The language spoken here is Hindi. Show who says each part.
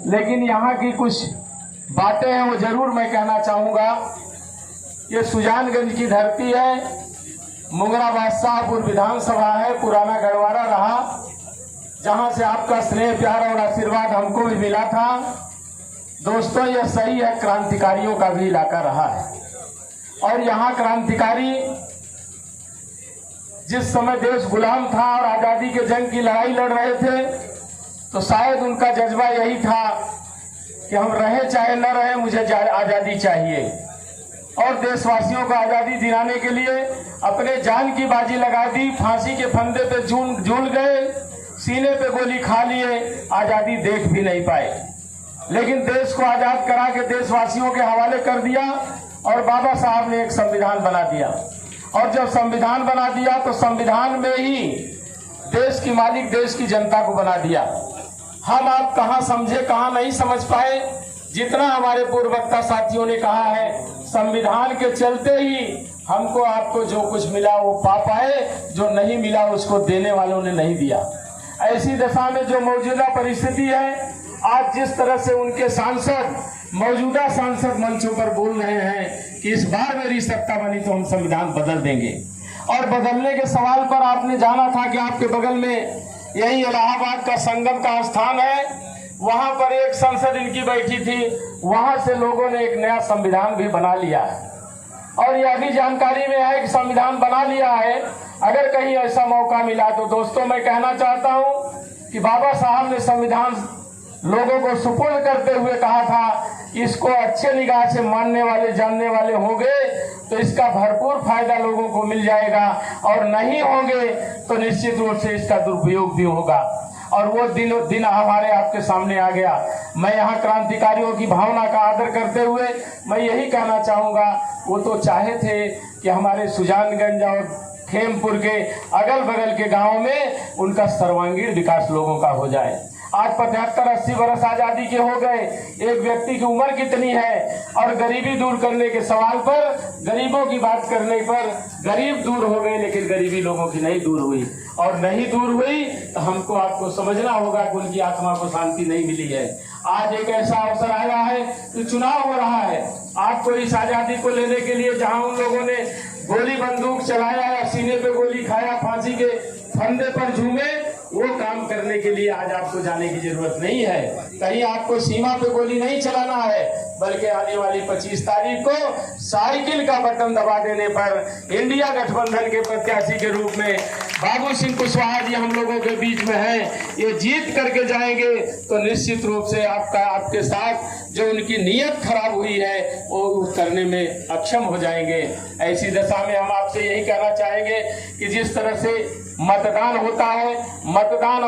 Speaker 1: लेकिन यहाँ की कुछ बातें हैं वो जरूर मैं कहना चाहूँगा। ये सुजानगंज की धरती है, मुंगरा बादशाहपुर विधानसभा है, पुराना गढ़वारा रहा, जहाँ से आपका स्नेह प्यार और आशीर्वाद हमको भी मिला था। दोस्तों ये सही है, क्रांतिकारियों का भी इलाका रहा है और यहाँ क्रांतिकारी जिस समय देश गुलाम था और आज़ादी के जंग की लड़ाई लड़ रहे थे तो शायद उनका जज्बा यही था कि हम रहे चाहे न रहे, मुझे आज़ादी चाहिए। और देशवासियों को आज़ादी दिलाने के लिए अपने जान की बाजी लगा दी, फांसी के फंदे पे झूल गए, सीने पे गोली खा लिए, आज़ादी देख भी नहीं पाए। लेकिन देश को आज़ाद करा के देशवासियों के हवाले कर दिया और बाबा साहब ने एक संविधान बना दिया। और जब संविधान बना दिया तो संविधान में ही देश की मालिक देश की जनता को बना दिया। हम आप कहाँ समझे कहाँ नहीं समझ पाए, जितना हमारे पूर्ववक्ता साथियों ने कहा है, संविधान के चलते ही हमको आपको जो कुछ मिला वो पा पाए, जो नहीं मिला उसको देने वालों ने नहीं दिया। ऐसी दशा में जो मौजूदा परिस्थिति है, आज जिस तरह से उनके सांसद मौजूदा सांसद मंचों पर बोल रहे हैं कि इस बार मेरी सत्ता बनी तो हम संविधान बदल देंगे, और बदलने के सवाल पर आपने जाना था कि आपके बगल में यही इलाहाबाद का संगम का स्थान है, वहां पर एक संसद इनकी बैठी थी, वहां से लोगों ने एक नया संविधान भी बना लिया है। और यह भी जानकारी में है कि संविधान बना लिया है। अगर कहीं ऐसा मौका मिला तो दोस्तों मैं कहना चाहता हूं कि बाबा साहब ने संविधान लोगों को सुपुर्द करते हुए कहा था, इसको अच्छे निगाह से मानने वाले जानने वाले होंगे तो इसका भरपूर फायदा लोगों को मिल जाएगा, और नहीं होंगे तो निश्चित रूप से इसका दुरुपयोग भी होगा। और वो दिन हमारे आपके सामने आ गया। मैं यहाँ क्रांतिकारियों की भावना का आदर करते हुए मैं यही कहना चाहूँगा, वो तो चाहे थे कि हमारे सुजानगंज और खेमपुर के अगल बगल के गाँव में उनका सर्वांगीण विकास लोगों का हो जाए। आज 75-80 वर्ष आजादी के हो गए, एक व्यक्ति की उम्र कितनी है, और गरीबी दूर करने के सवाल पर, गरीबों की बात करने पर गरीब दूर हो गए, लेकिन गरीबी लोगों की नहीं दूर हुई। और नहीं दूर हुई तो हमको आपको समझना होगा कि उनकी आत्मा को शांति नहीं मिली है। आज एक ऐसा अवसर आया है कि चुनाव हो रहा है, आपको इस आजादी को लेने के लिए जहां उन लोगों ने गोली बंदूक चलाया या सीने पे गोली खाया, फांसी के फंदे पर झूमे, वो काम करने के लिए आज आपको जाने की जरूरत नहीं है। कहीं आपको सीमा पे गोली नहीं चलाना है, बल्कि आने वाली 25 तारीख को साइकिल का बटन दबा देने पर इंडिया गठबंधन के प्रत्याशी के रूप में बाबू सिंह कुशवाहा जी हम लोगों के बीच में हैं, ये जीत करके जाएंगे तो निश्चित रूप से आपके साथ जो उनकी नीयत खराब हुई है वो करने में अक्षम हो जाएंगे। ऐसी दशा में हम आपसे यही कहना चाहेंगे कि जिस तरह से मतदान होता है, मतदान